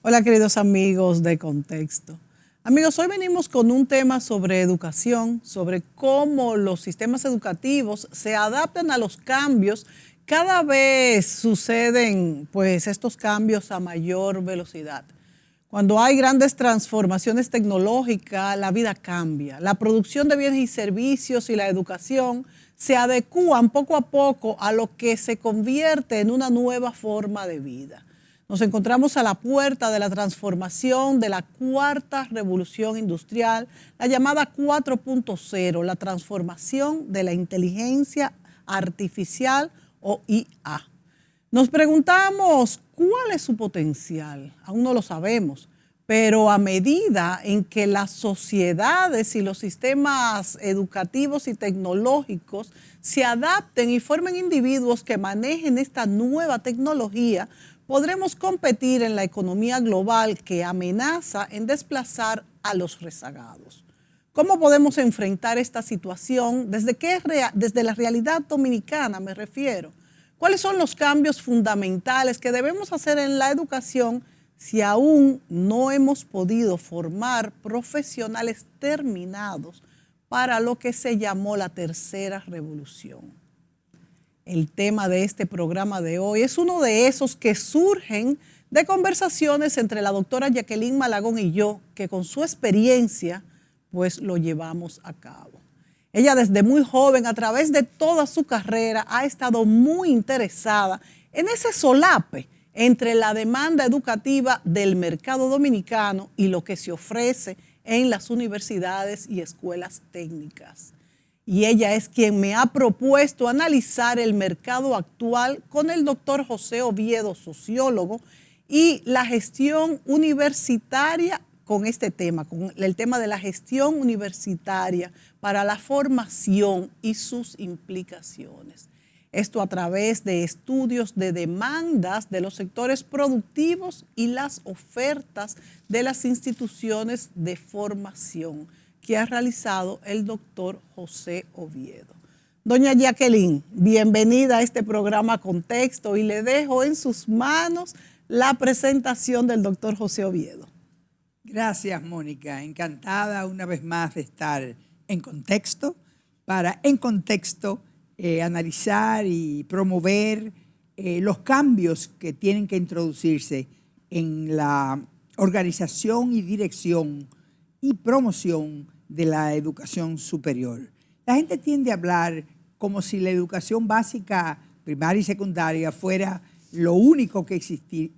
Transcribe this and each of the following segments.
Hola queridos amigos de Contexto. Amigos, hoy venimos con un tema sobre educación, sobre cómo los sistemas educativos se adaptan a los cambios. Cada vez suceden pues estos cambios a mayor velocidad. Cuando hay grandes transformaciones tecnológicas, la vida cambia. La producción de bienes y servicios y la educación se adecúan poco a poco a lo que se convierte en una nueva forma de vida. Nos encontramos a la puerta de la transformación de la cuarta revolución industrial, la llamada 4.0, la transformación de la inteligencia artificial o IA. Nos preguntamos cuál es su potencial, aún no lo sabemos, pero a medida en que las sociedades y los sistemas educativos y tecnológicos se adapten y formen individuos que manejen esta nueva tecnología, podremos competir en la economía global que amenaza en desplazar a los rezagados. ¿Cómo podemos enfrentar esta situación? Desde la realidad dominicana me refiero. ¿Cuáles son los cambios fundamentales que debemos hacer en la educación si aún no hemos podido formar profesionales terminados para lo que se llamó la tercera revolución? El tema de este programa de hoy es uno de esos que surgen de conversaciones entre la doctora Jacqueline Malagón y yo, que con su experiencia pues lo llevamos a cabo. Ella desde muy joven, a través de toda su carrera, ha estado muy interesada en ese solape entre la demanda educativa del mercado dominicano y lo que se ofrece en las universidades y escuelas técnicas. Y ella es quien me ha propuesto analizar el mercado actual con el doctor José Oviedo, sociólogo, y la gestión universitaria con este tema, con el tema de la gestión universitaria para la formación y sus implicaciones. Esto a través de estudios de demandas de los sectores productivos y las ofertas de las instituciones de formación que ha realizado el doctor José Oviedo. Doña Jacqueline, bienvenida a este programa Contexto y le dejo en sus manos la presentación del doctor José Oviedo. Gracias, Mónica. Encantada una vez más de estar en Contexto para, en contexto, analizar y promover los cambios que tienen que introducirse en la organización y dirección y promoción de la educación superior. La gente tiende a hablar como si la educación básica, primaria y secundaria fuera lo único que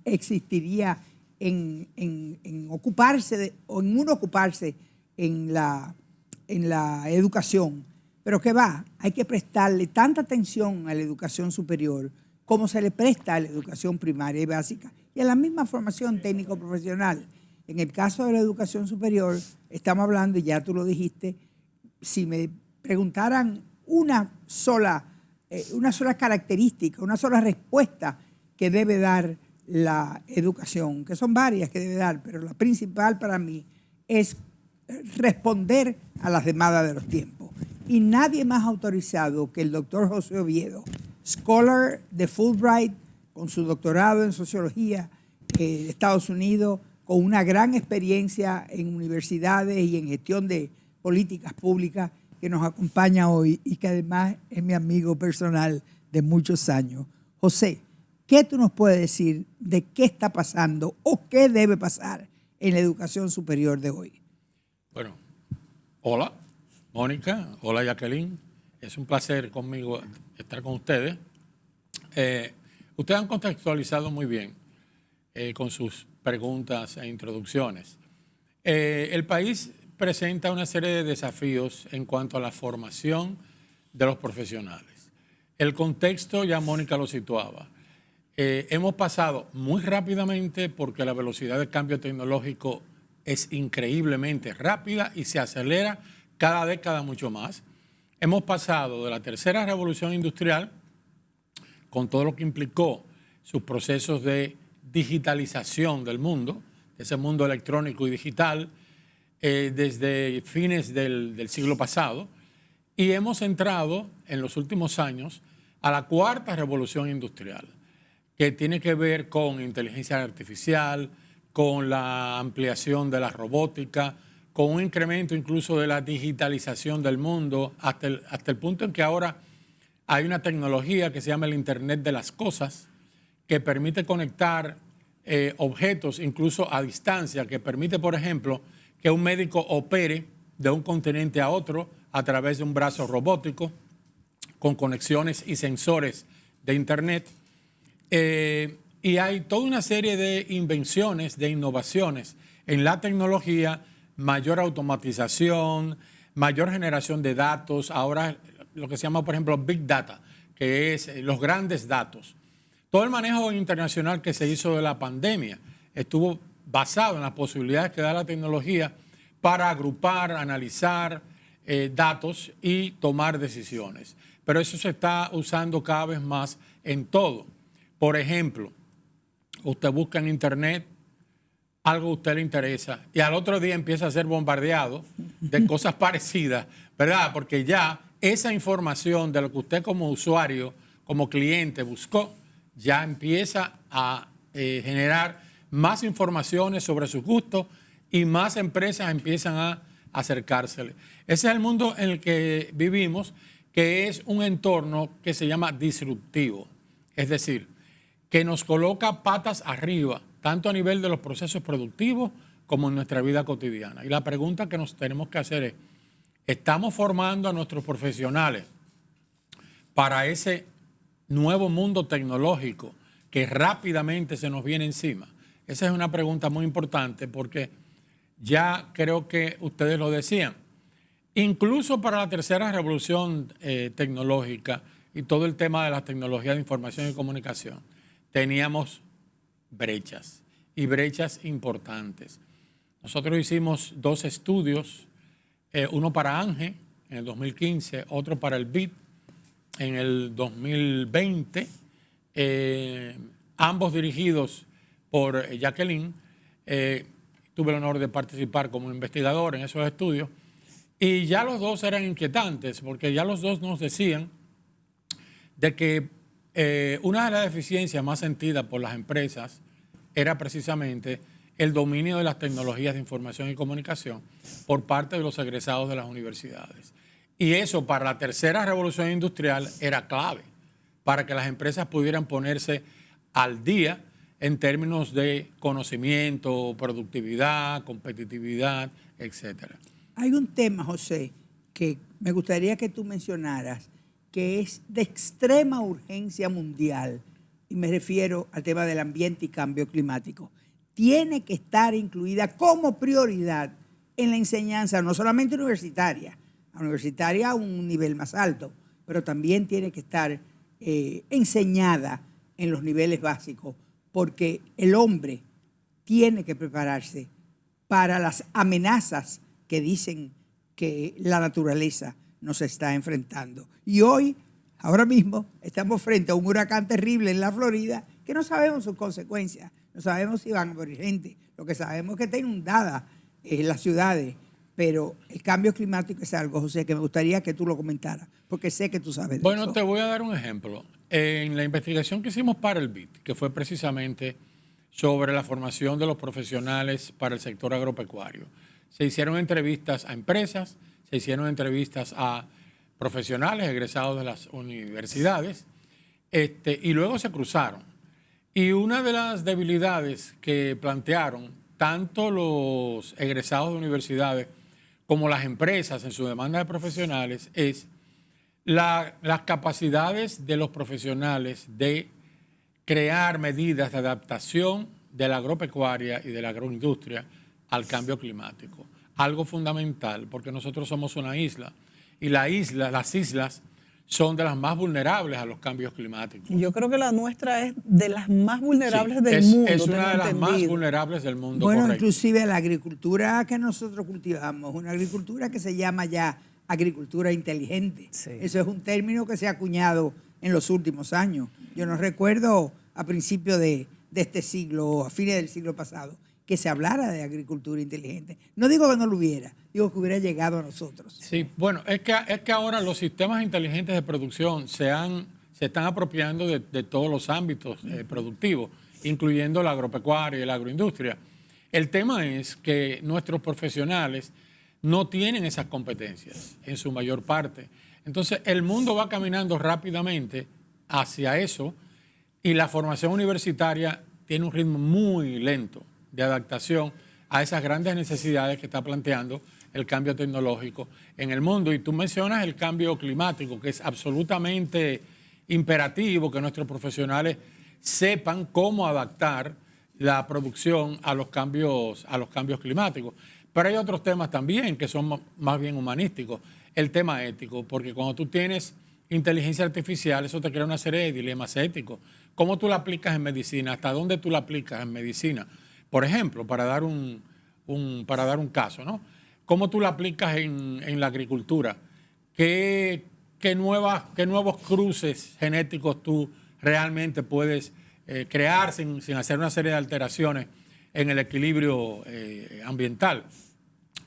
existiría en ocuparse en la educación. Pero que va, hay que prestarle tanta atención a la educación superior como se le presta a la educación primaria y básica y a la misma formación técnico-profesional. En el caso de la educación superior, estamos hablando, y ya tú lo dijiste, si me preguntaran una sola característica, una sola respuesta que debe dar la educación, que son varias que debe dar, pero la principal para mí es responder a las demandas de los tiempos. Y nadie más autorizado que el doctor José Oviedo, scholar de Fulbright, con su doctorado en sociología de Estados Unidos, con una gran experiencia en universidades y en gestión de políticas públicas, que nos acompaña hoy y que además es mi amigo personal de muchos años. José, ¿qué tú nos puedes decir de qué está pasando o qué debe pasar en la educación superior de hoy? Bueno, hola, Mónica, hola Jacqueline, es un placer conmigo estar con ustedes. Ustedes han contextualizado muy bien con sus preguntas e introducciones. El país presenta una serie de desafíos en cuanto a la formación de los profesionales. El contexto, ya Mónica lo situaba. Hemos pasado muy rápidamente porque la velocidad de cambio tecnológico es increíblemente rápida y se acelera cada década mucho más. Hemos pasado de la tercera revolución industrial, con todo lo que implicó sus procesos de digitalización del mundo, ese mundo electrónico y digital, desde fines del siglo pasado, y hemos entrado en los últimos años a la cuarta revolución industrial, que tiene que ver con inteligencia artificial, con la ampliación de la robótica, con un incremento incluso de la digitalización del mundo, hasta el punto en que ahora hay una tecnología que se llama el Internet de las Cosas, que permite conectar objetos incluso a distancia, que permite, por ejemplo, que un médico opere de un continente a otro a través de un brazo robótico, con conexiones y sensores de Internet. Y hay toda una serie de invenciones, de innovaciones en la tecnología, mayor automatización, mayor generación de datos, ahora lo que se llama, por ejemplo, Big Data, que es los grandes datos. Todo el manejo internacional que se hizo de la pandemia estuvo basado en las posibilidades que da la tecnología para agrupar, analizar datos y tomar decisiones. Pero eso se está usando cada vez más en todo. Por ejemplo, usted busca en Internet algo que a usted le interesa y al otro día empieza a ser bombardeado de cosas parecidas, ¿verdad? Porque ya esa información de lo que usted como usuario, como cliente buscó, ya empieza a generar más informaciones sobre sus gustos y más empresas empiezan a acercársele. Ese es el mundo en el que vivimos, que es un entorno que se llama disruptivo, es decir, que nos coloca patas arriba, tanto a nivel de los procesos productivos como en nuestra vida cotidiana. Y la pregunta que nos tenemos que hacer es, ¿estamos formando a nuestros profesionales para ese nuevo mundo tecnológico que rápidamente se nos viene encima? Esa es una pregunta muy importante porque ya creo que ustedes lo decían. Incluso para la tercera revolución tecnológica y todo el tema de las tecnologías de información y comunicación, teníamos brechas y brechas importantes. Nosotros hicimos 2 estudios, uno para ANGE en el 2015, otro para el BID en el 2020, ambos dirigidos por Jacqueline. Tuve el honor de participar como investigador en esos estudios y ya los dos eran inquietantes porque ya los dos nos decían de que una de las deficiencias más sentidas por las empresas era precisamente el dominio de las tecnologías de información y comunicación por parte de los egresados de las universidades. Y eso para la tercera revolución industrial era clave para que las empresas pudieran ponerse al día en términos de conocimiento, productividad, competitividad, etcétera. Hay un tema, José, que me gustaría que tú mencionaras, que es de extrema urgencia mundial, y me refiero al tema del ambiente y cambio climático. Tiene que estar incluida como prioridad en la enseñanza, no solamente universitaria a un nivel más alto, pero también tiene que estar enseñada en los niveles básicos, porque el hombre tiene que prepararse para las amenazas que dicen que la naturaleza nos está enfrentando. Y hoy, ahora mismo, estamos frente a un huracán terrible en la Florida que no sabemos sus consecuencias, no sabemos si van a morir gente, lo que sabemos es que está inundada las ciudades, pero el cambio climático es algo, José, que me gustaría que tú lo comentaras, porque sé que tú sabes de eso. Bueno, te voy a dar un ejemplo. En la investigación que hicimos para el BID, que fue precisamente sobre la formación de los profesionales para el sector agropecuario, se hicieron entrevistas a empresas, se hicieron entrevistas a profesionales egresados de las universidades, y luego se cruzaron. Y una de las debilidades que plantearon tanto los egresados de universidades como las empresas en su demanda de profesionales es las capacidades de los profesionales de crear medidas de adaptación de la agropecuaria y de la agroindustria al cambio climático. Algo fundamental, porque nosotros somos una isla y las islas son de las más vulnerables a los cambios climáticos. Yo creo que la nuestra es de las más vulnerables del mundo. Es una de las más vulnerables del mundo. Bueno, correcto. Inclusive la agricultura que nosotros cultivamos, una agricultura que se llama ya agricultura inteligente. Sí. Eso es un término que se ha acuñado en los últimos años. Yo no recuerdo a principios de este siglo, a fines del siglo pasado, que se hablara de agricultura inteligente. No digo que no lo hubiera, digo que hubiera llegado a nosotros. Sí, bueno, es que ahora los sistemas inteligentes de producción se están apropiando de todos los ámbitos productivos, incluyendo la agropecuaria y la agroindustria. El tema es que nuestros profesionales no tienen esas competencias en su mayor parte. Entonces, el mundo va caminando rápidamente hacia eso y la formación universitaria tiene un ritmo muy lento de adaptación a esas grandes necesidades que está planteando el cambio tecnológico en el mundo. Y tú mencionas el cambio climático, que es absolutamente imperativo que nuestros profesionales sepan cómo adaptar la producción a los cambios climáticos. Pero hay otros temas también que son más bien humanísticos. El tema ético, porque cuando tú tienes inteligencia artificial, eso te crea una serie de dilemas éticos. ¿Cómo tú la aplicas en medicina? ¿Hasta dónde tú la aplicas en medicina? Por ejemplo, para dar un caso, ¿no? ¿Cómo tú la aplicas en la agricultura? ¿Qué nuevos cruces genéticos tú realmente puedes crear sin hacer una serie de alteraciones en el equilibrio ambiental?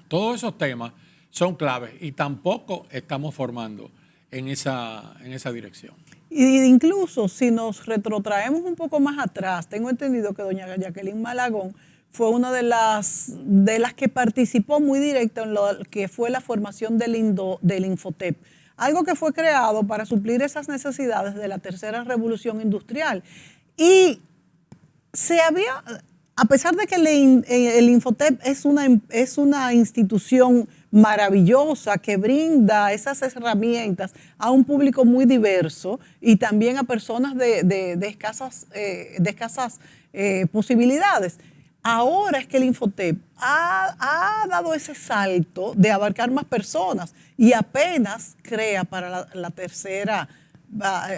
Todos esos temas son claves y tampoco estamos formando en esa dirección. Y incluso si nos retrotraemos un poco más atrás, tengo entendido que doña Jacqueline Malagón fue una de las que participó muy directo en lo que fue la formación del Infotep, algo que fue creado para suplir esas necesidades de la tercera revolución industrial. Y a pesar de que el Infotep es una institución maravillosa que brinda esas herramientas a un público muy diverso y también a personas de escasas posibilidades. Ahora es que el Infotep ha dado ese salto de abarcar más personas y apenas crea para la tercera,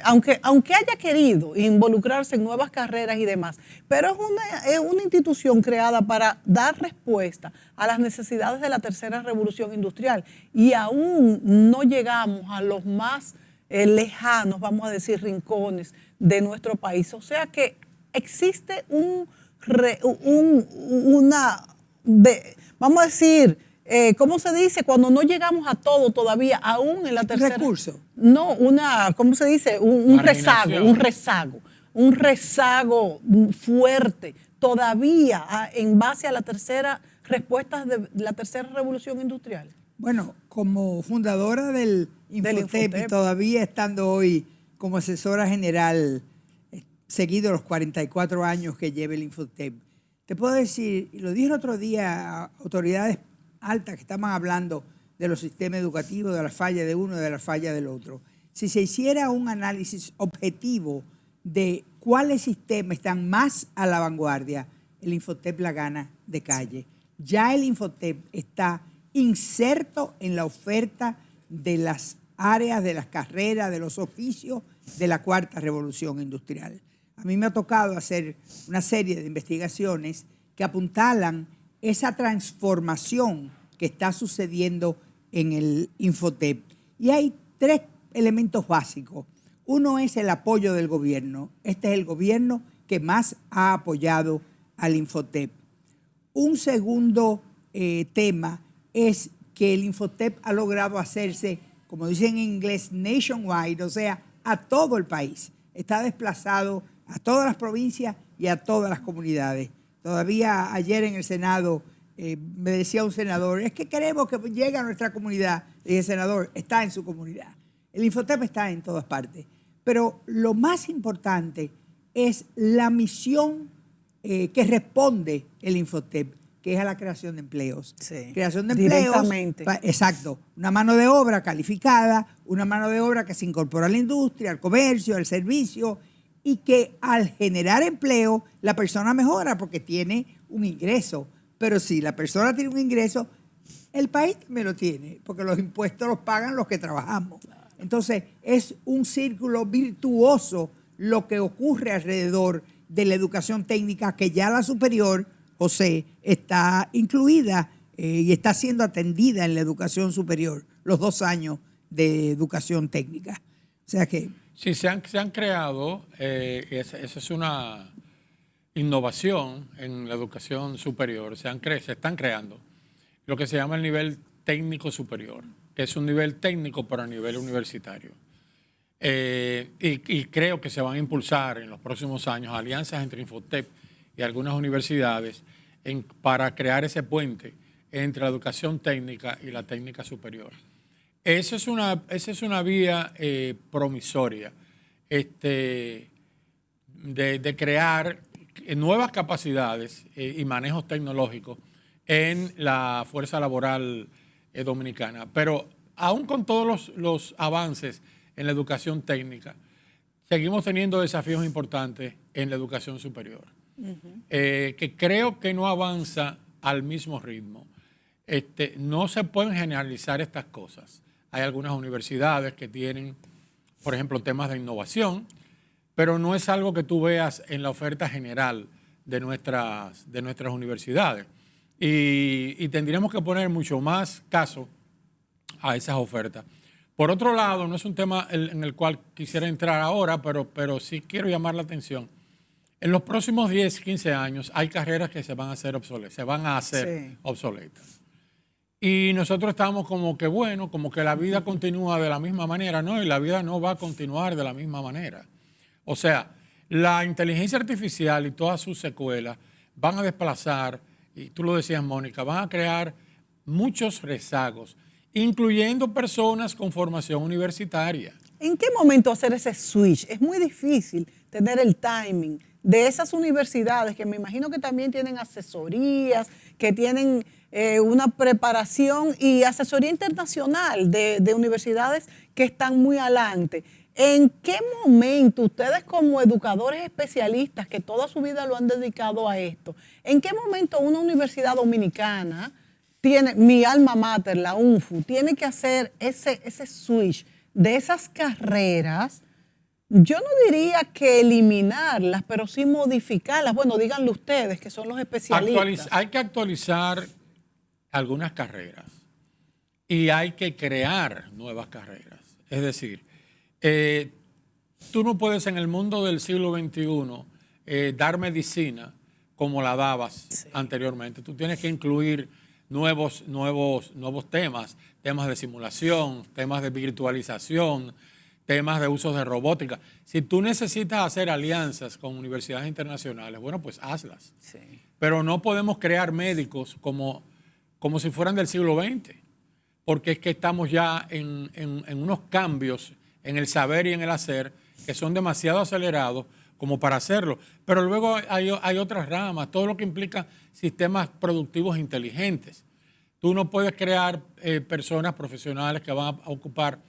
aunque haya querido involucrarse en nuevas carreras y demás, pero es una institución creada para dar respuesta a las necesidades de la tercera revolución industrial y aún no llegamos a los más lejanos, vamos a decir, rincones de nuestro país. O sea que existe vamos a decir, ¿cómo se dice? Cuando no llegamos a todo todavía, aún en la tercera... Recurso. No, ¿cómo se dice? Un rezago fuerte todavía en base a la tercera respuestas de la tercera revolución industrial. Bueno, como fundadora del Infotep y todavía estando hoy como asesora general, seguido los 44 años que lleva el Infotep, te puedo decir, y lo dije el otro día a autoridades altas que estaban hablando de los sistemas educativos, de la falla de uno y de la falla del otro. Si se hiciera un análisis objetivo de cuáles sistemas están más a la vanguardia, el Infotep la gana de calle. Ya el Infotep está inserto en la oferta de las áreas, de las carreras, de los oficios de la cuarta revolución industrial. A mí me ha tocado hacer una serie de investigaciones que apuntalan esa transformación que está sucediendo en el Infotep. Y hay tres elementos básicos. Uno es el apoyo del gobierno. Este es el gobierno que más ha apoyado al Infotep. Un segundo tema es que el Infotep ha logrado hacerse, como dicen en inglés, nationwide, o sea, a todo el país. Está desplazado a todas las provincias y a todas las comunidades. Todavía ayer en el Senado me decía un senador, es que queremos que llegue a nuestra comunidad. Le dije, senador, está en su comunidad. El Infotep está en todas partes. Pero lo más importante es la misión que responde el Infotep, que es a la creación de empleos. Sí, creación de empleos. directamente. Exacto. Una mano de obra calificada, una mano de obra que se incorpora a la industria, al comercio, al servicio, y que al generar empleo la persona mejora porque tiene un ingreso. Pero si la persona tiene un ingreso, el país me lo tiene, porque los impuestos los pagan los que trabajamos. Entonces, es un círculo virtuoso lo que ocurre alrededor de la educación técnica, que ya la superior, José, está incluida y está siendo atendida en la educación superior, los 2 años de educación técnica. O sea que... Sí, se han creado, esa es una innovación en la educación superior, se están creando lo que se llama el nivel técnico superior, que es un nivel técnico pero a nivel universitario. Y creo que se van a impulsar en los próximos años alianzas entre Infotep y algunas universidades para crear ese puente entre la educación técnica y la técnica superior. Esa es una vía promisoria de crear nuevas capacidades y manejos tecnológicos en la fuerza laboral dominicana. Pero aún con todos los avances en la educación técnica, seguimos teniendo desafíos importantes en la educación superior, que creo que no avanza al mismo ritmo. No se pueden generalizar estas cosas. Hay algunas universidades que tienen, por ejemplo, temas de innovación, pero no es algo que tú veas en la oferta general de nuestras universidades. Y tendríamos que poner mucho más caso a esas ofertas. Por otro lado, no es un tema en el cual quisiera entrar ahora, pero sí quiero llamar la atención. En los próximos 10, 15 años hay carreras que se van a hacer obsoletas. Y nosotros estamos como que, bueno, como que la vida continúa de la misma manera. No, y la vida no va a continuar de la misma manera. O sea, la inteligencia artificial y todas sus secuelas van a desplazar, y tú lo decías, Mónica, van a crear muchos rezagos, incluyendo personas con formación universitaria. ¿En qué momento hacer ese switch? Es muy difícil tener el timing de esas universidades que me imagino que también tienen asesorías, que tienen una preparación y asesoría internacional de universidades que están muy adelante. ¿En qué momento ustedes como educadores especialistas que toda su vida lo han dedicado a esto, en qué momento una universidad dominicana tiene, mi alma mater, la UNFU, tiene que hacer ese switch de esas carreras? Yo no diría que eliminarlas, pero sí modificarlas. Bueno, díganlo ustedes, que son los especialistas. Hay que actualizar algunas carreras y hay que crear nuevas carreras. Es decir, tú no puedes en el mundo del siglo XXI dar medicina como la dabas anteriormente. Tú tienes que incluir nuevos temas de simulación, temas de virtualización, temas de usos de robótica. Si tú necesitas hacer alianzas con universidades internacionales, bueno, pues hazlas. Sí. Pero no podemos crear médicos como si fueran del siglo XX, porque es que estamos ya en unos cambios en el saber y en el hacer que son demasiado acelerados como para hacerlo. Pero luego hay otras ramas, todo lo que implica sistemas productivos inteligentes. Tú no puedes crear personas profesionales que van a ocupar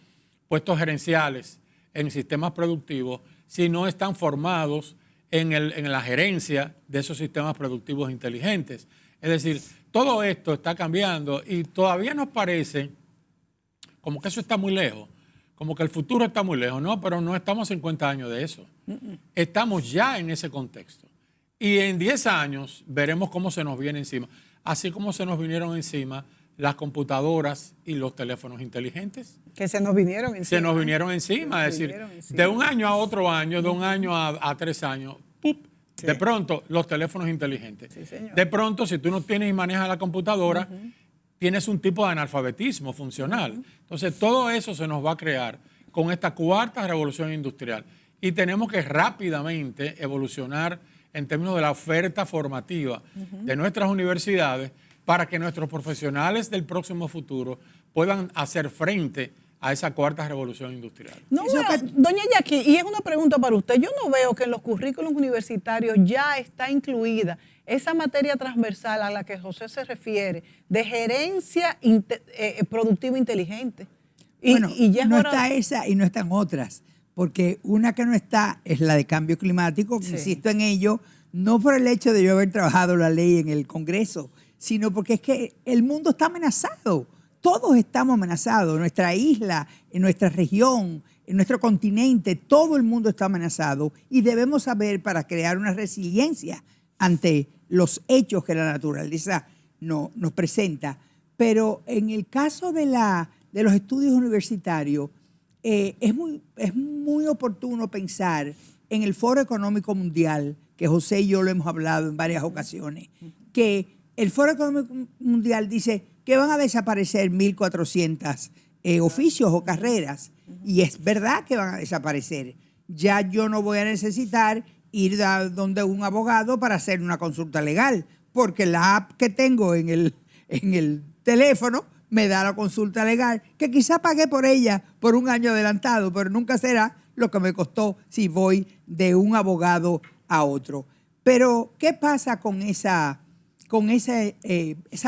puestos gerenciales en sistemas productivos si no están formados en la gerencia de esos sistemas productivos inteligentes. Es decir, todo esto está cambiando y todavía nos parece como que eso está muy lejos, como que el futuro está muy lejos, ¿no? Pero no estamos a 50 años de eso. Estamos ya en ese contexto. Y en 10 años veremos cómo se nos viene encima, así como se nos vinieron encima las computadoras y los teléfonos inteligentes. Que se nos vinieron encima. Se nos vinieron encima, es decir, de un año a otro año, de un año a 3 años, ¡pup! Sí. De pronto, los teléfonos inteligentes. Sí, señor. De pronto, si tú no tienes y manejas la computadora, tienes un tipo de analfabetismo funcional. Entonces, todo eso se nos va a crear con esta cuarta revolución industrial. Y tenemos que rápidamente evolucionar en términos de la oferta formativa de nuestras universidades para que nuestros profesionales del próximo futuro puedan hacer frente a esa cuarta revolución industrial. No, doña Jackie, y es una pregunta para usted. Yo no veo que en los currículos universitarios ya está incluida esa materia transversal a la que José se refiere, de gerencia productiva inteligente. Y ya no está esa y no están otras, porque una que no está es la de cambio climático, que insisto en ello, no por el hecho de yo haber trabajado la ley en el Congreso, sino porque es que el mundo está amenazado. Todos estamos amenazados, nuestra isla, en nuestra región, en nuestro continente, todo el mundo está amenazado y debemos saber para crear una resiliencia ante los hechos que la naturaleza nos presenta. Pero en el caso de los estudios universitarios, es muy oportuno pensar en el Foro Económico Mundial, que José y yo lo hemos hablado en varias ocasiones, que el Foro Económico Mundial dice que van a desaparecer 1.400 oficios o carreras. Y es verdad que van a desaparecer. Ya yo no voy a necesitar ir a donde un abogado para hacer una consulta legal, porque la app que tengo en el teléfono me da la consulta legal, que quizá pagué por ella por un año adelantado, pero nunca será lo que me costó si voy de un abogado a otro. Pero, ¿qué pasa con esa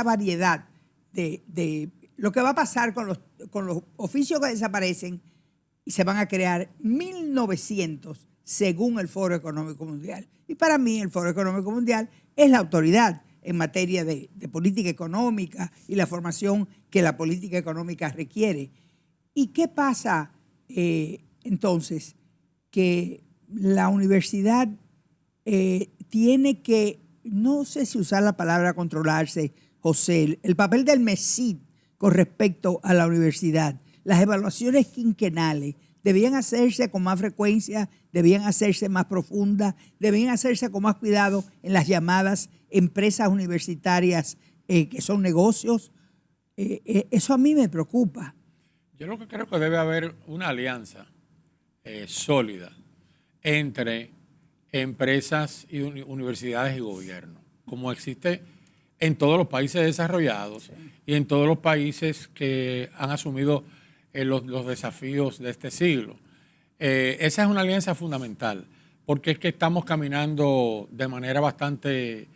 variedad de lo que va a pasar con los oficios que desaparecen y se van a crear 1.900 según el Foro Económico Mundial? Y para mí el Foro Económico Mundial es la autoridad en materia de política económica y la formación que la política económica requiere. ¿Y qué pasa entonces? Que la universidad tiene que, no sé si usar la palabra controlarse, José, el papel del MESID con respecto a la universidad. Las evaluaciones quinquenales debían hacerse con más frecuencia, debían hacerse más profundas, debían hacerse con más cuidado en las llamadas empresas universitarias que son negocios. Eso a mí me preocupa. Yo lo que creo que debe haber una alianza sólida entre empresas y universidades y gobierno, como existe en todos los países desarrollados y en todos los países que han asumido los desafíos de este siglo. Esa es una alianza fundamental, porque es que estamos caminando de manera bastante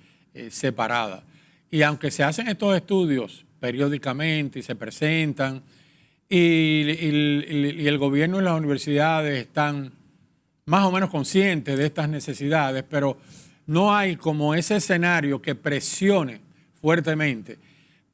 separada. Y aunque se hacen estos estudios periódicamente y se presentan, y el gobierno y las universidades están más o menos conscientes de estas necesidades, pero no hay como ese escenario que presione fuertemente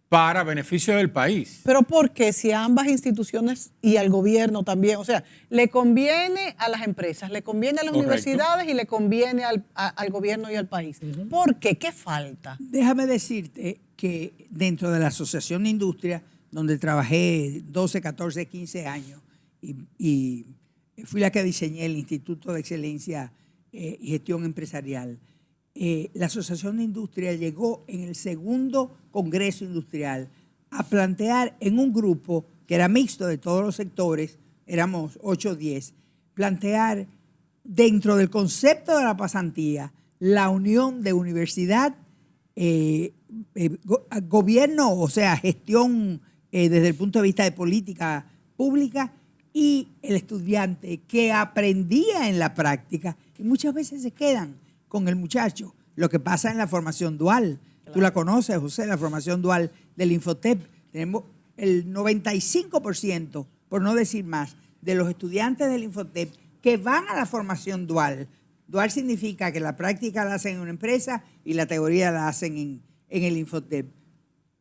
para beneficio del país. Pero ¿por qué? Si a ambas instituciones y al gobierno también, o sea, le conviene a las empresas, le conviene a las universidades y le conviene al gobierno y al país. ¿Por qué? ¿Qué falta? Déjame decirte que dentro de la Asociación de Industria, donde trabajé 12, 14, 15 años y fui la que diseñé el Instituto de Excelencia y Gestión Empresarial, la Asociación de Industria llegó en el segundo Congreso Industrial a plantear en un grupo que era mixto de todos los sectores, éramos 8 o 10, plantear dentro del concepto de la pasantía la unión de universidad, gobierno, o sea, gestión desde el punto de vista de política pública, y el estudiante que aprendía en la práctica, y muchas veces se quedan con el muchacho. Lo que pasa en la formación dual, claro. Tú la conoces, José, la formación dual del Infotep. Tenemos el 95%, por no decir más, de los estudiantes del Infotep que van a la formación dual. Dual significa que la práctica la hacen en una empresa y la teoría la hacen en el Infotep.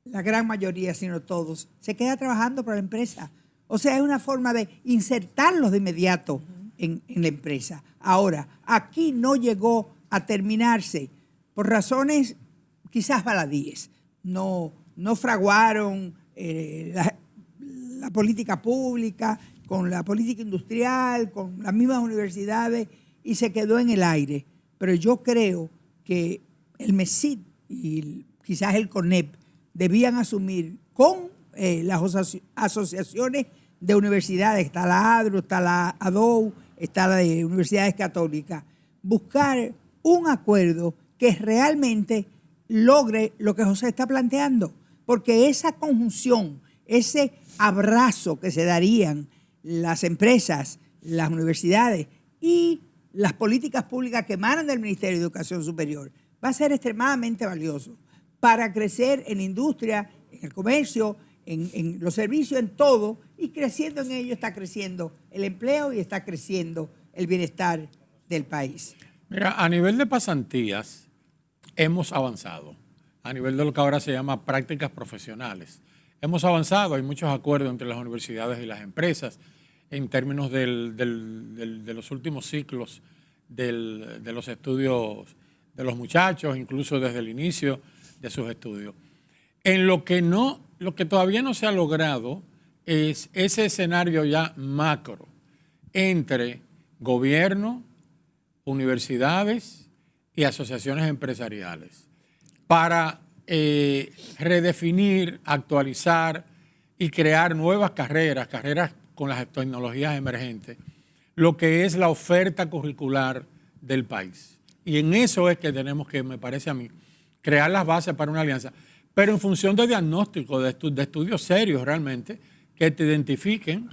La gran mayoría, si no todos, se queda trabajando para la empresa. O sea, es una forma de insertarlos de inmediato en la empresa. Ahora, aquí no llegó a terminarse por razones quizás baladíes. No fraguaron la política pública con la política industrial, con las mismas universidades, y se quedó en el aire. Pero yo creo que el MESID y quizás el CONEP debían asumir con las asociaciones de universidades, está la ADRO, está la ADOU, está la de universidades católicas, buscar un acuerdo que realmente logre lo que José está planteando, porque esa conjunción, ese abrazo que se darían las empresas, las universidades y las políticas públicas que emanan del Ministerio de Educación Superior va a ser extremadamente valioso para crecer en industria, en el comercio, en los servicios, en todo, y creciendo en ello está creciendo el empleo y está creciendo el bienestar del país. Mira, a nivel de pasantías hemos avanzado, a nivel de lo que ahora se llama prácticas profesionales. Hemos avanzado, hay muchos acuerdos entre las universidades y las empresas en términos de los últimos ciclos de los estudios de los muchachos, incluso desde el inicio de sus estudios. En lo que todavía no se ha logrado es ese escenario ya macro entre gobierno, universidades y asociaciones empresariales para redefinir, actualizar y crear nuevas carreras con las tecnologías emergentes, lo que es la oferta curricular del país. Y en eso es que tenemos que, me parece a mí, crear las bases para una alianza, pero en función de diagnóstico, de estudios serios realmente, que te identifiquen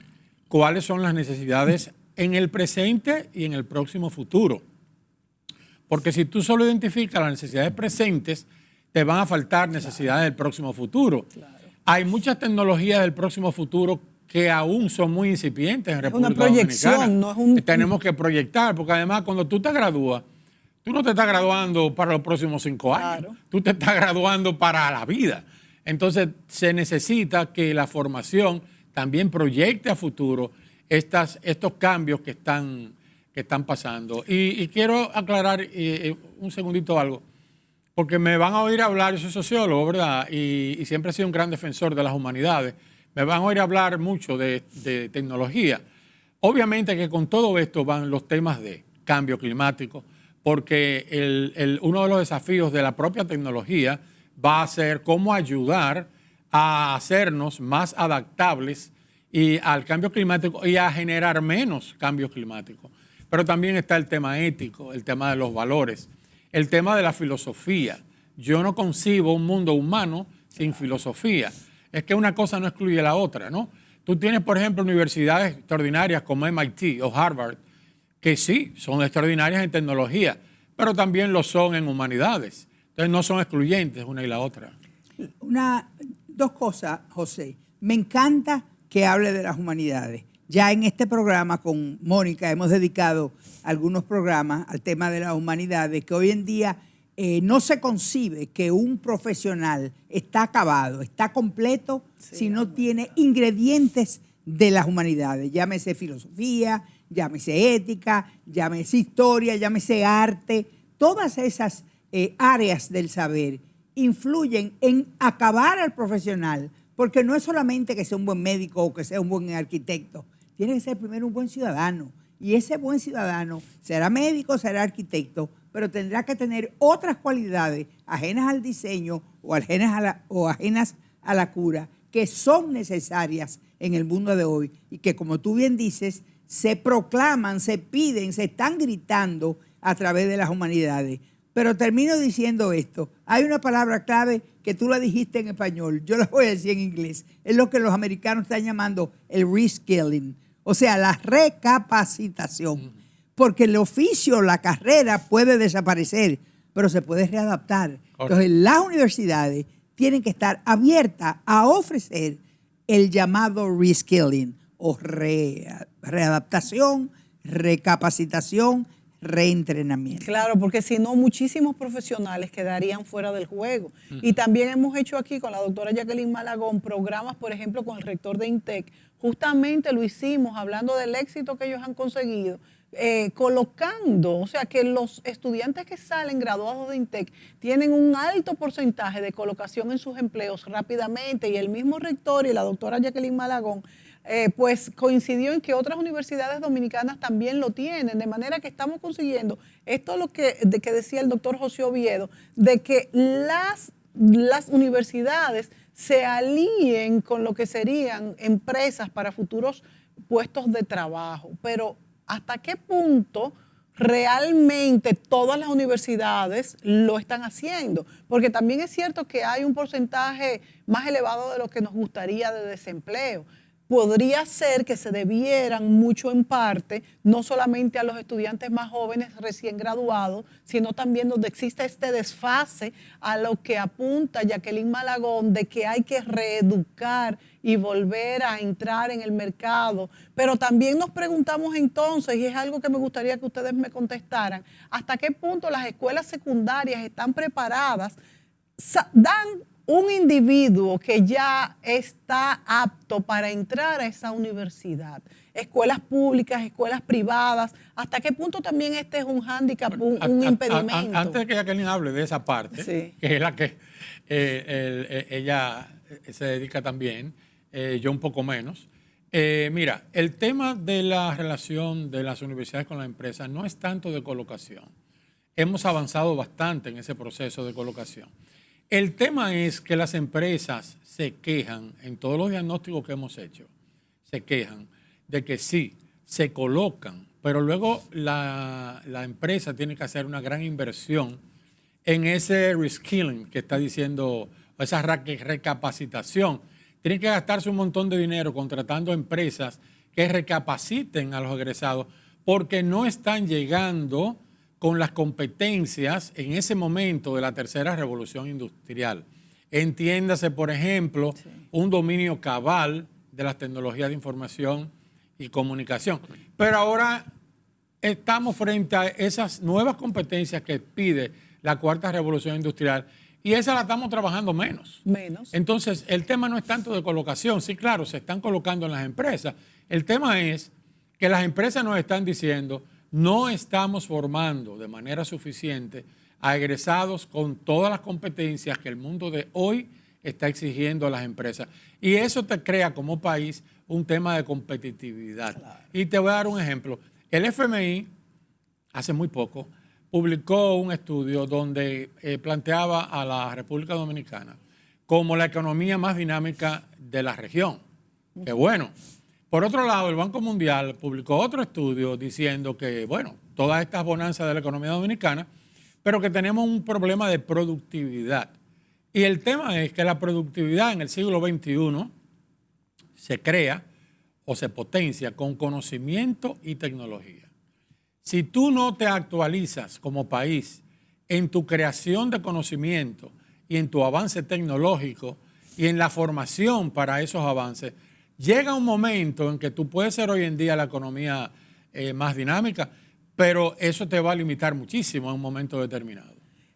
cuáles son las necesidades en el presente y en el próximo futuro. Porque si tú solo identificas las necesidades presentes, te van a faltar necesidades del próximo futuro. Claro. Hay muchas tecnologías del próximo futuro que aún son muy incipientes en República Dominicana. Una proyección, no es un... Tenemos que proyectar, porque además cuando tú te gradúas, tú no te estás graduando para los próximos 5 años, claro. Tú te estás graduando para la vida. Entonces se necesita que la formación también proyecte a futuro estos cambios que están pasando. Y quiero aclarar un segundito algo, porque me van a oír hablar, yo soy sociólogo, ¿verdad? Y siempre he sido un gran defensor de las humanidades. Me van a oír hablar mucho de tecnología. Obviamente que con todo esto van los temas de cambio climático, porque uno de los desafíos de la propia tecnología va a ser cómo ayudar a hacernos más adaptables al cambio climático y a generar menos cambio climático. Pero también está el tema ético, el tema de los valores, el tema de la filosofía. Yo no concibo un mundo humano sin filosofía. Es que una cosa no excluye la otra, ¿no? Tú tienes, por ejemplo, universidades extraordinarias como MIT o Harvard, que sí, son extraordinarias en tecnología, pero también lo son en humanidades. Entonces no son excluyentes una y la otra. Dos cosas, José. Me encanta que hable de las humanidades. Ya en este programa con Mónica hemos dedicado algunos programas al tema de las humanidades, que hoy en día no se concibe que un profesional está acabado, está completo, si no tiene ingredientes de las humanidades. Llámese filosofía, llámese ética, llámese historia, llámese arte. Todas esas áreas del saber influyen en acabar al profesional, porque no es solamente que sea un buen médico o que sea un buen arquitecto, tiene que ser primero un buen ciudadano. Y ese buen ciudadano será médico, será arquitecto, pero tendrá que tener otras cualidades ajenas al diseño o ajenas a la cura que son necesarias en el mundo de hoy y que, como tú bien dices, se proclaman, se piden, se están gritando a través de las humanidades. Pero termino diciendo esto. Hay una palabra clave que tú la dijiste en español, yo la voy a decir en inglés. Es lo que los americanos están llamando el reskilling, o sea, la recapacitación. Porque el oficio, la carrera puede desaparecer, pero se puede readaptar. Entonces, las universidades tienen que estar abiertas a ofrecer el llamado reskilling o readaptación, recapacitación, reentrenamiento. Claro, porque si no, muchísimos profesionales quedarían fuera del juego. Y también hemos hecho aquí con la doctora Jacqueline Malagón programas, por ejemplo, con el rector de INTEC. Justamente lo hicimos hablando del éxito que ellos han conseguido, colocando, o sea, que los estudiantes que salen graduados de INTEC tienen un alto porcentaje de colocación en sus empleos rápidamente, y el mismo rector y la doctora Jacqueline Malagón pues coincidió en que otras universidades dominicanas también lo tienen, de manera que estamos consiguiendo esto, lo que decía el doctor José Oviedo, de que las universidades se alíen con lo que serían empresas para futuros puestos de trabajo. Pero ¿hasta qué punto realmente todas las universidades lo están haciendo? Porque también es cierto que hay un porcentaje más elevado de lo que nos gustaría de desempleo. Podría ser que se debieran mucho en parte, no solamente a los estudiantes más jóvenes recién graduados, sino también donde existe este desfase a lo que apunta Jacqueline Malagón, de que hay que reeducar y volver a entrar en el mercado. Pero también nos preguntamos entonces, y es algo que me gustaría que ustedes me contestaran, ¿hasta qué punto las escuelas secundarias están preparadas? Dan un individuo que ya está apto para entrar a esa universidad, escuelas públicas, escuelas privadas, ¿hasta qué punto también este es un hándicap, un impedimento? Antes de que Jacqueline hable de esa parte, sí, que es la que ella se dedica también, yo un poco menos. Mira, el tema de la relación de las universidades con las empresas no es tanto de colocación. Hemos avanzado bastante en ese proceso de colocación. El tema es que las empresas se quejan, en todos los diagnósticos que hemos hecho, se quejan de que sí, se colocan, pero luego la empresa tiene que hacer una gran inversión en ese reskilling que está diciendo, esa recapacitación. Tienen que gastarse un montón de dinero contratando empresas que recapaciten a los egresados porque no están llegando con las competencias en ese momento de la tercera revolución industrial. Entiéndase, por ejemplo, un dominio cabal de las tecnologías de información y comunicación. Pero ahora estamos frente a esas nuevas competencias que pide la cuarta revolución industrial y esa la estamos trabajando menos. Entonces, el tema no es tanto de colocación. Sí, claro, se están colocando en las empresas. El tema es que las empresas nos están diciendo no estamos formando de manera suficiente a egresados con todas las competencias que el mundo de hoy está exigiendo a las empresas. Y eso te crea como país un tema de competitividad. Claro. Y te voy a dar un ejemplo. El FMI, hace muy poco, publicó un estudio donde planteaba a la República Dominicana como la economía más dinámica de la región. Qué bueno. Por otro lado, el Banco Mundial publicó otro estudio diciendo que, bueno, todas estas bonanzas de la economía dominicana, pero que tenemos un problema de productividad. Y el tema es que la productividad en el siglo XXI se crea o se potencia con conocimiento y tecnología. Si tú no te actualizas como país en tu creación de conocimiento y en tu avance tecnológico y en la formación para esos avances, llega un momento en que tú puedes ser hoy en día la economía más dinámica, pero eso te va a limitar muchísimo en un momento determinado.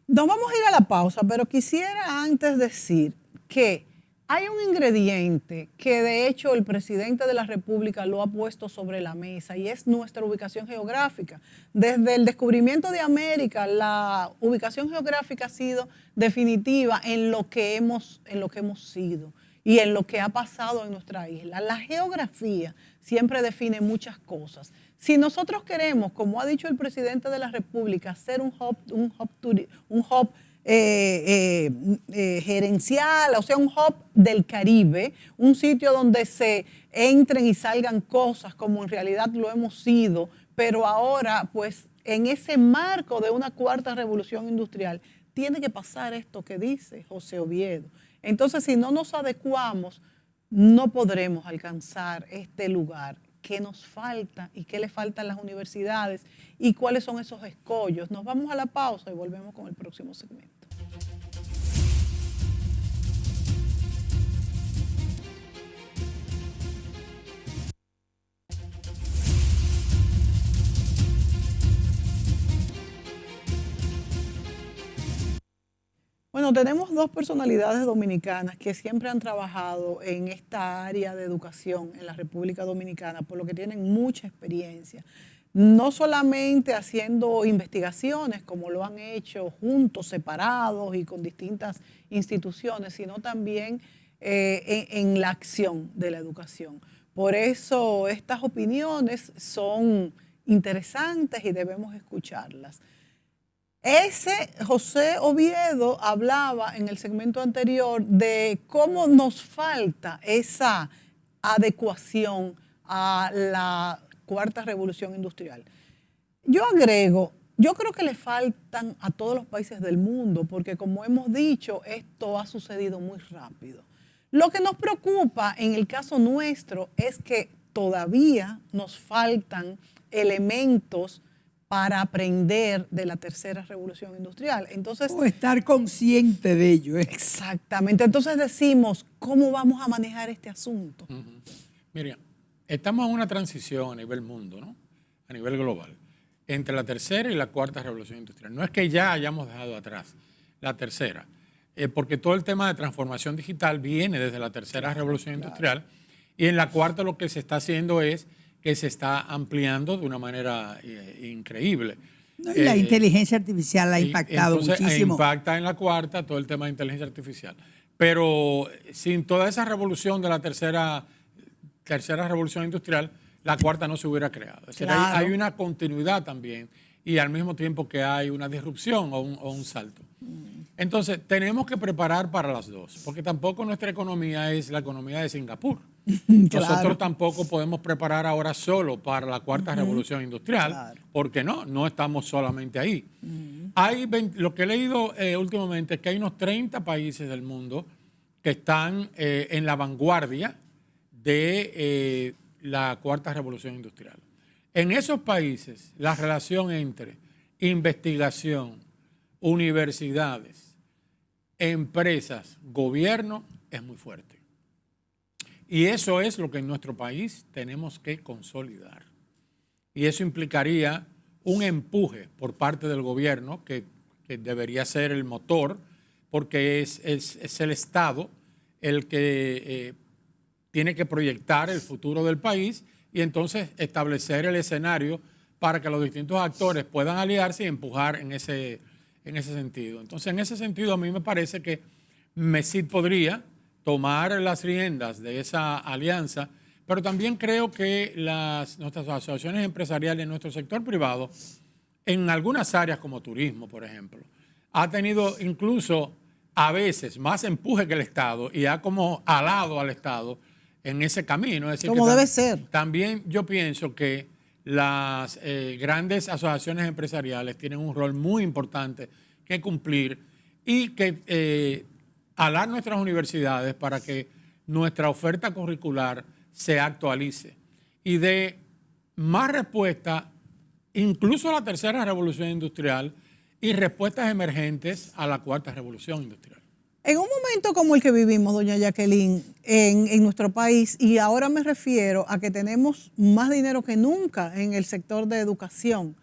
Nos vamos a ir a la pausa, pero quisiera antes decir que hay un ingrediente que de hecho el presidente de la República lo ha puesto sobre la mesa y es nuestra ubicación geográfica. Desde el descubrimiento de América, la ubicación geográfica ha sido definitiva en lo que hemos sido y en lo que ha pasado en nuestra isla. La geografía siempre define muchas cosas. Si nosotros queremos, como ha dicho el presidente de la República, ser un hub gerencial, o sea, un hub del Caribe, un sitio donde se entren y salgan cosas como en realidad lo hemos sido, pero ahora, pues, en ese marco de una cuarta revolución industrial, tiene que pasar esto que dice José Oviedo. Entonces, si no nos adecuamos, no podremos alcanzar este lugar. ¿Qué nos falta y qué le falta a las universidades y cuáles son esos escollos? Nos vamos a la pausa y volvemos con el próximo segmento. Bueno, tenemos dos personalidades dominicanas que siempre han trabajado en esta área de educación en la República Dominicana, por lo que tienen mucha experiencia. No solamente haciendo investigaciones, como lo han hecho juntos, separados y con distintas instituciones, sino también en la acción de la educación. Por eso estas opiniones son interesantes y debemos escucharlas. José Oviedo hablaba en el segmento anterior de cómo nos falta esa adecuación a la cuarta revolución industrial. Yo agrego, yo creo que le faltan a todos los países del mundo, porque como hemos dicho, esto ha sucedido muy rápido. Lo que nos preocupa en el caso nuestro es que todavía nos faltan elementos para aprender de la tercera revolución industrial. Entonces, o estar consciente de ello. Exactamente. Entonces decimos, ¿cómo vamos a manejar este asunto? Mira, estamos en una transición a nivel mundo, ¿no? A nivel global, entre la tercera y la cuarta revolución industrial. No es que ya hayamos dejado atrás la tercera, porque todo el tema de transformación digital viene desde la tercera revolución industrial y en la cuarta lo que se está haciendo es que se está ampliando de una manera increíble. No, y la inteligencia artificial ha impactado muchísimo. Impacta en la cuarta todo el tema de inteligencia artificial. Pero sin toda esa revolución de la tercera revolución industrial, la cuarta no se hubiera creado. Es decir, hay una continuidad también y al mismo tiempo que hay una disrupción o un salto. Entonces, tenemos que preparar para las dos, porque tampoco nuestra economía es la economía de Singapur. Nosotros tampoco podemos preparar ahora solo para la cuarta revolución industrial, porque no estamos solamente ahí. Lo que he leído últimamente es que hay unos 30 países del mundo que están en la vanguardia de la cuarta revolución industrial. En esos países, la relación entre investigación, universidades, empresas, gobierno es muy fuerte. Y eso es lo que en nuestro país tenemos que consolidar. Y eso implicaría un empuje por parte del gobierno, que debería ser el motor, porque es el Estado el que tiene que proyectar el futuro del país y entonces establecer el escenario para que los distintos actores puedan aliarse y empujar en ese sentido. Entonces, en ese sentido, a mí me parece que MESID podría tomar las riendas de esa alianza, pero también creo que nuestras asociaciones empresariales en nuestro sector privado, en algunas áreas como turismo, por ejemplo, ha tenido incluso a veces más empuje que el Estado y ha como alado al Estado en ese camino. Es decir, como debe ser. También yo pienso que las grandes asociaciones empresariales tienen un rol muy importante que cumplir y que alar nuestras universidades para que nuestra oferta curricular se actualice y dé más respuesta incluso a la tercera revolución industrial y respuestas emergentes a la cuarta revolución industrial. En un momento como el que vivimos, doña Jacqueline, en nuestro país, y ahora me refiero a que tenemos más dinero que nunca en el sector de educación,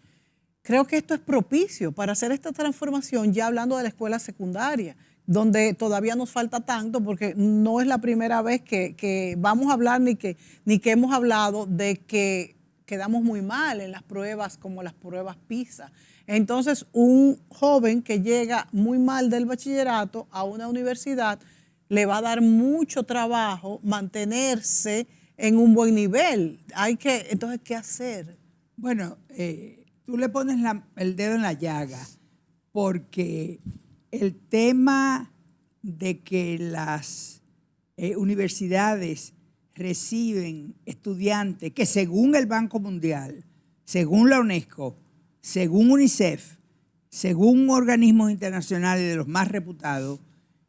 creo que esto es propicio para hacer esta transformación, ya hablando de la escuela secundaria, donde todavía nos falta tanto, porque no es la primera vez que vamos a hablar ni que hemos hablado de que quedamos muy mal en las pruebas como las pruebas PISA. Entonces, un joven que llega muy mal del bachillerato a una universidad le va a dar mucho trabajo mantenerse en un buen nivel. Entonces, ¿qué hacer? Bueno, tú le pones el dedo en la llaga, porque el tema de que las universidades reciben estudiantes que según el Banco Mundial, según la UNESCO, según UNICEF, según organismos internacionales de los más reputados,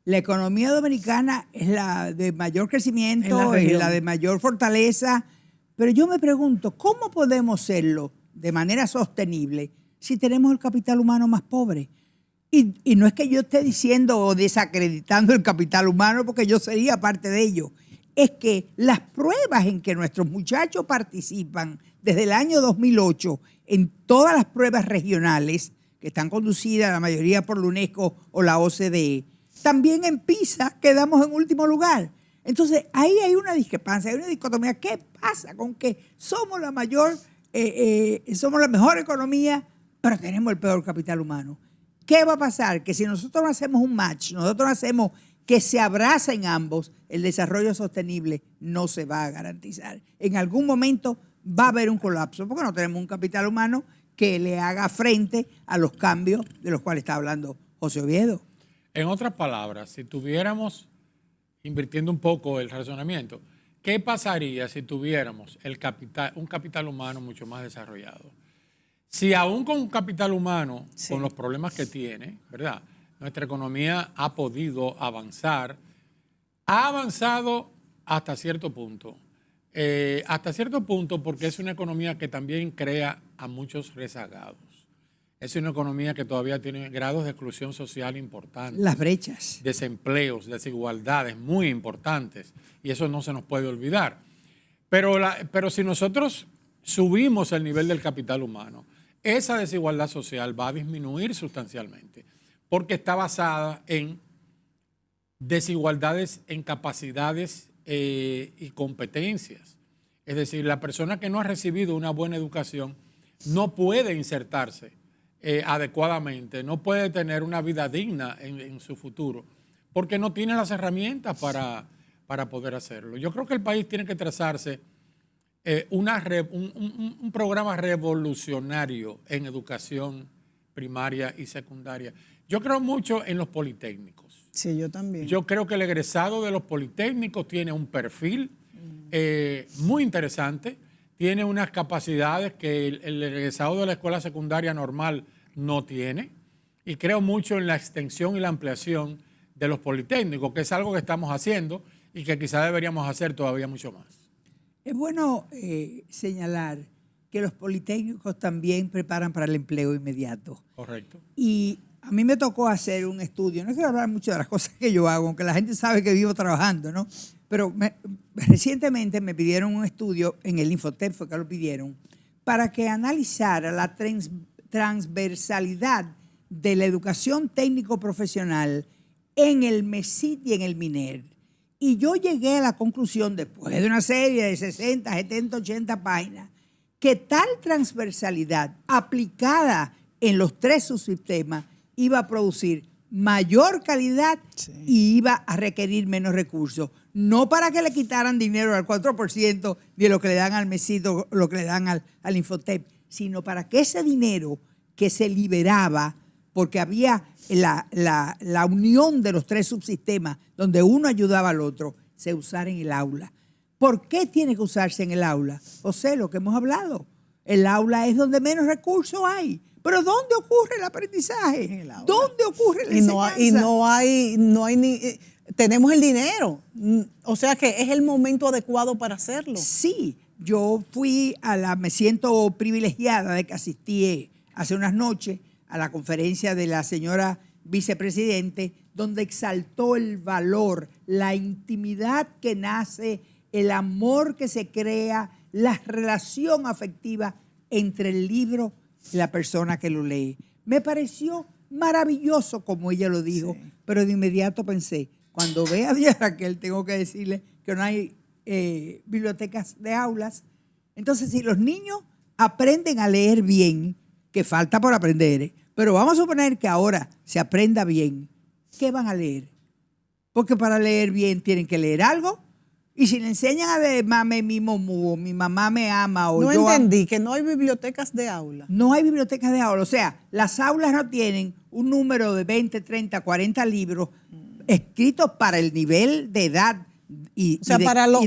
la economía dominicana es la de mayor crecimiento, es la de mayor fortaleza. Pero yo me pregunto, ¿cómo podemos serlo de manera sostenible si tenemos el capital humano más pobre? Y no es que yo esté diciendo o desacreditando el capital humano, porque yo sería parte de ello. Es que las pruebas en que nuestros muchachos participan desde el año 2008 en todas las pruebas regionales, que están conducidas la mayoría por la UNESCO o la OCDE, también en PISA quedamos en último lugar. Entonces, ahí hay una discrepancia, hay una dicotomía. ¿Qué pasa con que somos la mejor economía, pero tenemos el peor capital humano? ¿Qué va a pasar? Que si nosotros no hacemos un match, nosotros no hacemos que se abracen ambos, el desarrollo sostenible no se va a garantizar. En algún momento va a haber un colapso, porque no tenemos un capital humano que le haga frente a los cambios de los cuales está hablando José Oviedo. En otras palabras, si tuviéramos, invirtiendo un poco el razonamiento, ¿qué pasaría si tuviéramos un capital humano mucho más desarrollado? Si aún con un capital humano, sí, con los problemas que tiene, ¿verdad?, nuestra economía ha podido avanzar, ha avanzado hasta cierto punto. Hasta cierto punto porque es una economía que también crea a muchos rezagados. Es una economía que todavía tiene grados de exclusión social importantes. Las brechas. Desempleos, desigualdades muy importantes. Y eso no se nos puede olvidar. Pero si nosotros subimos el nivel del capital humano, esa desigualdad social va a disminuir sustancialmente, porque está basada en desigualdades en capacidades y competencias. Es decir, la persona que no ha recibido una buena educación no puede insertarse adecuadamente, no puede tener una vida digna en su futuro, porque no tiene las herramientas para poder hacerlo. Yo creo que el país tiene que trazarse un programa revolucionario en educación primaria y secundaria. Yo creo mucho en los politécnicos. Sí, yo también. Yo creo que el egresado de los politécnicos tiene un perfil muy interesante, tiene unas capacidades que el egresado de la escuela secundaria normal no tiene. y creo mucho en la extensión y la ampliación de los politécnicos, que es algo que estamos haciendo y que quizás deberíamos hacer todavía mucho más. Es bueno señalar que los politécnicos también preparan para el empleo inmediato. Correcto. Y a mí me tocó hacer un estudio, no quiero hablar mucho de las cosas que yo hago, aunque la gente sabe que vivo trabajando, ¿no? Pero recientemente me pidieron un estudio, en el Infotep fue que lo pidieron, para que analizara la transversalidad de la educación técnico-profesional en el MESIT y en el MINER. Y yo llegué a la conclusión, después de una serie de 60, 70, 80 páginas, que tal transversalidad aplicada en los tres subsistemas iba a producir mayor calidad y iba a requerir menos recursos. No para que le quitaran dinero al 4% de lo que le dan al MESIT o lo que le dan al Infotep, sino para que ese dinero que se liberaba, porque había la unión de los tres subsistemas, donde uno ayudaba al otro, se usara en el aula. ¿Por qué tiene que usarse en el aula? José, lo que hemos hablado. El aula es donde menos recursos hay. Pero ¿dónde ocurre el aprendizaje? En el aula. ¿Dónde ocurre la enseñanza? Y no hay ni... tenemos el dinero. O sea que es el momento adecuado para hacerlo. Sí, yo me siento privilegiada de que asistí hace unas noches a la conferencia de la señora vicepresidente, donde exaltó el valor, la intimidad que nace, el amor que se crea, la relación afectiva entre el libro y la persona que lo lee. Me pareció maravilloso como ella lo dijo, pero de inmediato pensé, cuando vea a Díaz Raquel tengo que decirle que no hay bibliotecas de aulas. Entonces, si los niños aprenden a leer bien, que falta por aprender, pero vamos a suponer que ahora se aprenda bien, ¿qué van a leer? Porque para leer bien tienen que leer algo. Y si le enseñan a de mame mi momu, mi mamá me ama o no yo entendí que no hay bibliotecas de aula. No hay bibliotecas de aula. O sea, las aulas no tienen un número de 20, 30, 40 libros escritos para el nivel de edad.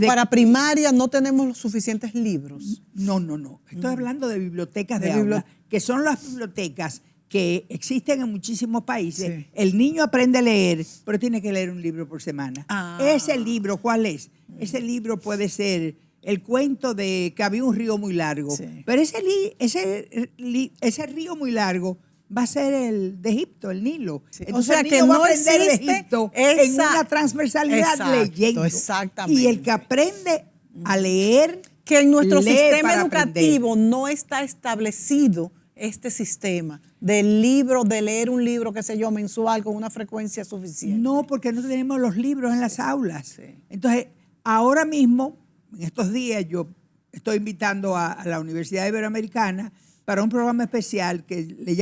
Para primaria no tenemos los suficientes libros. No. Estoy hablando de bibliotecas de aula, que son las bibliotecas que existen en muchísimos países. Sí. El niño aprende a leer, pero tiene que leer un libro por semana. Ese libro, ¿cuál es? Ese libro puede ser el cuento de que había un río muy largo. Sí. Pero ese río muy largo va a ser el de Egipto, el Nilo. Sí. Entonces, o sea, el niño va a aprender de Egipto en una transversalidad leyendo. Exactamente. Y el que aprende a leer, que en nuestro sistema educativo no está establecido este sistema del libro, de leer un libro, qué sé yo, mensual con una frecuencia suficiente. No, porque no tenemos los libros en las aulas. Sí. Entonces, ahora mismo, en estos días, yo estoy invitando a la Universidad Iberoamericana para un programa especial que le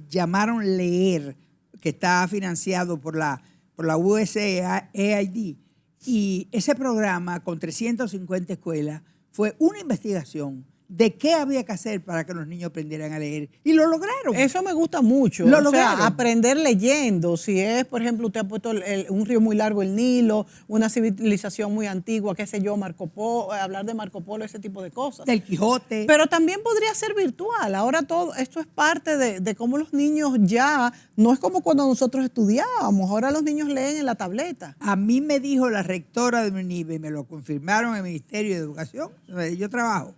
llamaron Leer, que está financiado por la USAID. Y ese programa, con 350 escuelas, fue una investigación de qué había que hacer para que los niños aprendieran a leer. Y lo lograron. Eso me gusta mucho. Lo lograron. Sea, aprender leyendo. Si es, por ejemplo, usted ha puesto un río muy largo, el Nilo, una civilización muy antigua, qué sé yo, Marco Polo, hablar de Marco Polo, ese tipo de cosas. Del Quijote. Pero también podría ser virtual. Ahora todo esto es parte de cómo los niños ya, no es como cuando nosotros estudiábamos, ahora los niños leen en la tableta. A mí me dijo la rectora de UNIBE, me lo confirmaron en el Ministerio de Educación, donde yo trabajo,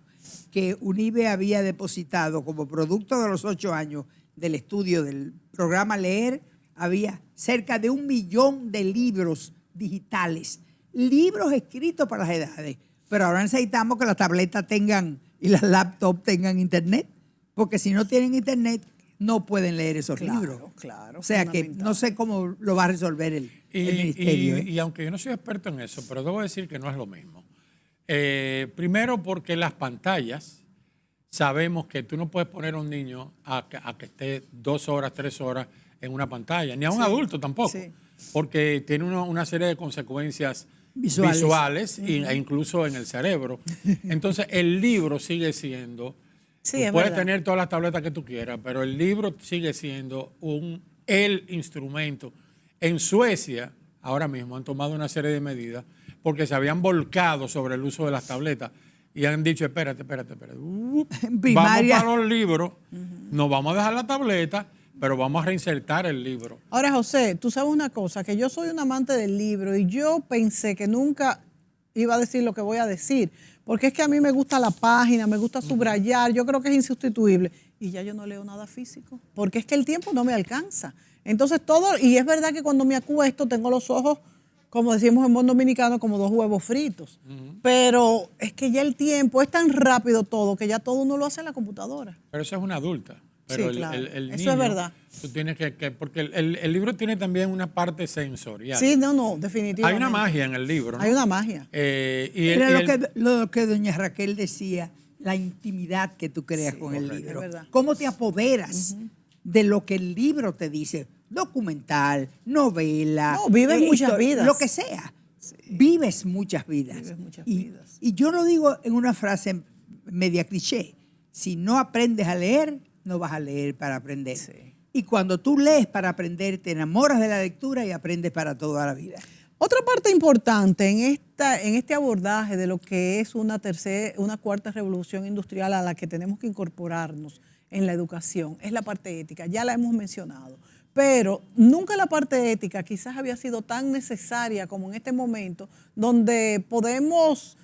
que UNIBE había depositado como producto de los 8 años del estudio del programa Leer, había cerca de 1 millón de libros digitales, libros escritos para las edades. Pero ahora necesitamos que las tabletas tengan y las laptops tengan internet, porque si no tienen internet no pueden leer esos libros. Claro. O sea que no sé cómo lo va a resolver el ministerio. Y aunque yo no soy experto en eso, pero debo decir que no es lo mismo. Primero porque las pantallas, sabemos que tú no puedes poner a un niño a que esté 2 horas, 3 horas en una pantalla, ni a un adulto tampoco, porque tiene una serie de consecuencias visuales e incluso en el cerebro. Entonces el libro sigue siendo, tú puedes tener todas las tabletas que tú quieras, pero el libro sigue siendo el instrumento. En Suecia, ahora mismo han tomado una serie de medidas porque se habían volcado sobre el uso de las tabletas y han dicho, espérate. Vamos para los libros, nos vamos a dejar la tableta, pero vamos a reinsertar el libro. Ahora, José, tú sabes una cosa, que yo soy un amante del libro y yo pensé que nunca iba a decir lo que voy a decir, porque es que a mí me gusta la página, me gusta subrayar, yo creo que es insustituible. Y ya yo no leo nada físico, porque es que el tiempo no me alcanza. Entonces todo, y es verdad que cuando me acuesto tengo los ojos, como decimos en buen dominicano, como dos huevos fritos. Pero es que ya el tiempo es tan rápido todo, que ya todo uno lo hace en la computadora. Pero eso es una adulta. Pero Sí, claro. el Eso niño, es verdad. tú tienes porque el libro tiene también una parte sensorial. Sí, no, definitivamente. Hay una magia en el libro, ¿no? Hay una magia. Era lo que doña Raquel decía, la intimidad que tú creas con el correcto. libro. Es verdad. Cómo te apoderas de lo que el libro te dice. Documental, novela. No, vives muchas vidas. Lo que sea. Vives muchas vidas. Vives muchas vidas. Y yo lo digo en una frase media cliché. Si no aprendes a leer, no vas a leer para aprender. Sí. Y cuando tú lees para aprender, te enamoras de la lectura y aprendes para toda la vida. Otra parte importante en este abordaje de lo que es una cuarta revolución industrial a la que tenemos que incorporarnos en la educación es la parte ética. Ya la hemos mencionado, pero nunca la parte ética quizás había sido tan necesaria como en este momento, donde podemos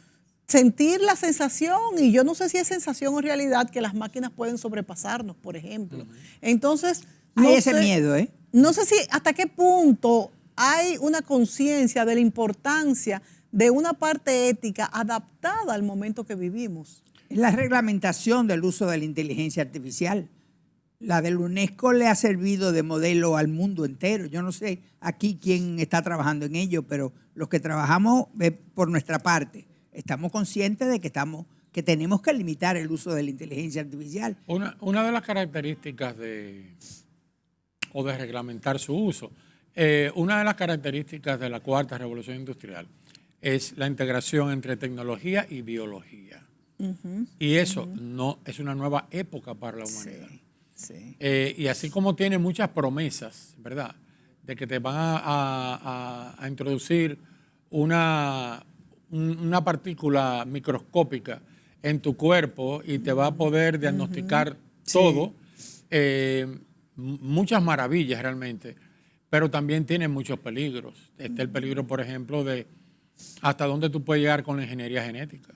sentir la sensación, y yo no sé si es sensación o realidad, que las máquinas pueden sobrepasarnos, por ejemplo. Entonces, Hay ese miedo, ¿eh? No sé si hasta qué punto hay una conciencia de la importancia de una parte ética adaptada al momento que vivimos. Es la reglamentación del uso de la inteligencia artificial. La del UNESCO le ha servido de modelo al mundo entero. Yo no sé aquí quién está trabajando en ello, pero los que trabajamos por nuestra parte estamos conscientes de que tenemos que limitar el uso de la inteligencia artificial. Una de las características de reglamentar su uso, una de las características de la cuarta revolución industrial es la integración entre tecnología y biología. Y eso no es una nueva época para la humanidad. Sí. Y así como tiene muchas promesas, ¿verdad?, de que te van a introducir una partícula microscópica en tu cuerpo y te va a poder diagnosticar todo, muchas maravillas realmente, pero también tiene muchos peligros. Está el peligro, por ejemplo, de hasta dónde tú puedes llegar con la ingeniería genética.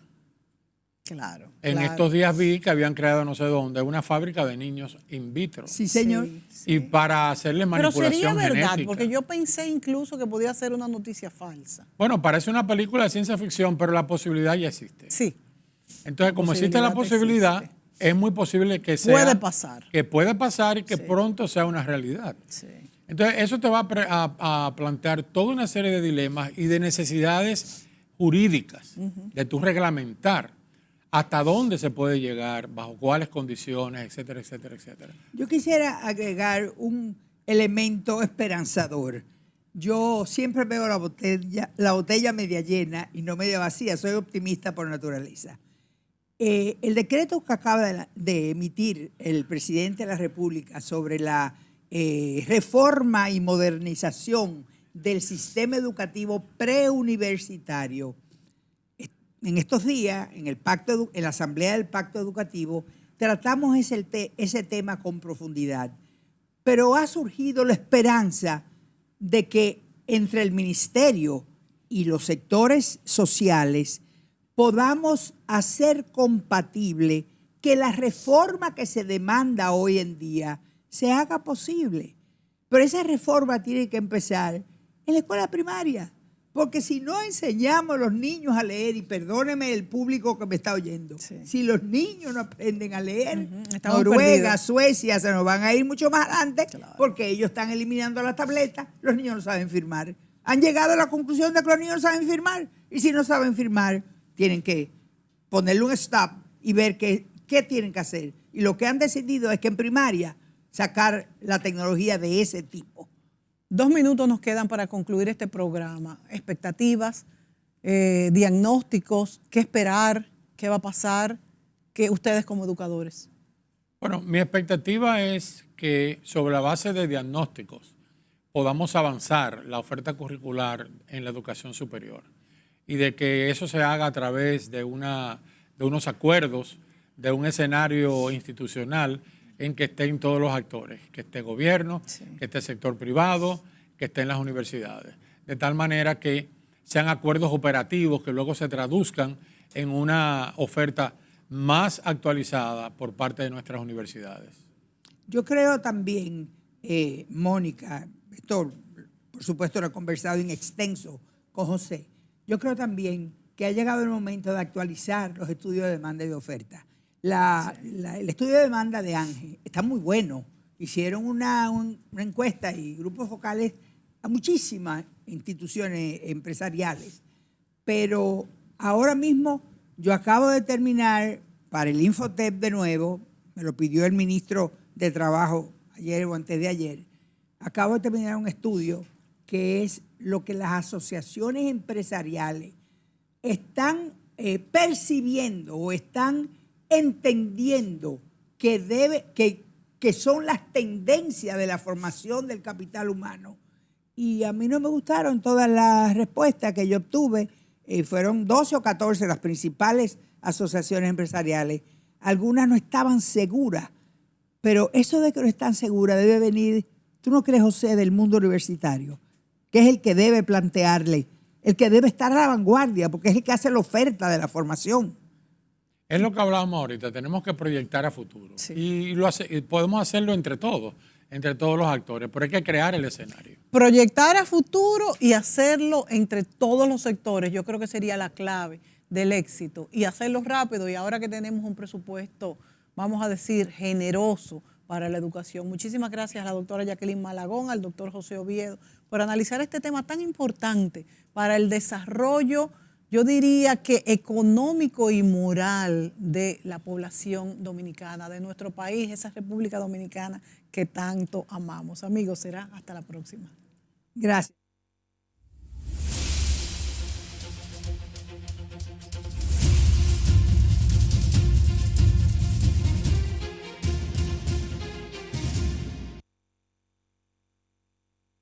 Claro. En estos días vi que habían creado no sé dónde una fábrica de niños in vitro. Sí, señor. Sí. Y para hacerle Pero manipulación sería verdad, genética. porque yo pensé incluso que podía ser una noticia falsa. Bueno, parece una película de ciencia ficción, pero la posibilidad ya existe. Sí. Entonces, como existe la posibilidad, es muy posible que sea... Puede pasar. Que puede pasar y que pronto sea una realidad. Sí. Entonces, eso te va a plantear toda una serie de dilemas y de necesidades jurídicas de tu reglamentar hasta dónde se puede llegar, bajo cuáles condiciones, etcétera, etcétera, etcétera. Yo quisiera agregar un elemento esperanzador. Yo siempre veo la botella media llena y no media vacía. Soy optimista por naturaleza. El decreto que acaba de emitir el presidente de la República sobre la reforma y modernización del sistema educativo preuniversitario, en estos días, en la Asamblea del Pacto Educativo, tratamos ese tema con profundidad. Pero ha surgido la esperanza de que entre el ministerio y los sectores sociales podamos hacer compatible que la reforma que se demanda hoy en día se haga posible. Pero esa reforma tiene que empezar en la escuela primaria, porque si no enseñamos a los niños a leer, y perdóneme el público que me está oyendo, si los niños no aprenden a leer, Noruega, Suecia se nos van a ir mucho más adelante, porque ellos están eliminando las tabletas, los niños no saben firmar. Han llegado a la conclusión de que los niños no saben firmar, y si no saben firmar, tienen que ponerle un stop y ver qué tienen que hacer. Y lo que han decidido es que en primaria sacar la tecnología de ese tipo. 2 minutos nos quedan para concluir este programa. Expectativas, diagnósticos, qué esperar, qué va a pasar, que ustedes como educadores. Bueno, mi expectativa es que sobre la base de diagnósticos podamos avanzar la oferta curricular en la educación superior y de que eso se haga a través de unos acuerdos, de un escenario institucional en que estén todos los actores, que esté gobierno, Sí. que esté sector privado, que estén las universidades. De tal manera que sean acuerdos operativos que luego se traduzcan en una oferta más actualizada por parte de nuestras universidades. Yo creo también, Mónica, esto por supuesto lo he conversado en extenso con José, yo creo también que ha llegado el momento de actualizar los estudios de demanda y de oferta. El estudio de demanda de ANGE está muy bueno. Hicieron una encuesta y grupos focales a muchísimas instituciones empresariales, pero ahora mismo yo acabo de terminar para el Infotep de nuevo, me lo pidió el ministro de Trabajo ayer o antes de ayer, acabo de terminar un estudio que es lo que las asociaciones empresariales están percibiendo o están entendiendo que son las tendencias de la formación del capital humano. Y a mí no me gustaron todas las respuestas que yo obtuve. Fueron 12 o 14 las principales asociaciones empresariales. Algunas no estaban seguras, pero eso de que no están seguras debe venir, ¿tú no crees, José, del mundo universitario? Que es el que debe plantearle, el que debe estar a la vanguardia, porque es el que hace la oferta de la formación. Es lo que hablábamos ahorita, tenemos que proyectar a futuro. Sí. Y podemos hacerlo entre todos los actores, pero hay que crear el escenario. Proyectar a futuro y hacerlo entre todos los sectores, yo creo que sería la clave del éxito. Y hacerlo rápido, y ahora que tenemos un presupuesto, vamos a decir, generoso para la educación. Muchísimas gracias a la doctora Jacqueline Malagón, al doctor José Oviedo, por analizar este tema tan importante para el desarrollo, yo diría que económico y moral de la población dominicana, de nuestro país, esa República Dominicana que tanto amamos. Amigos, será hasta la próxima. Gracias.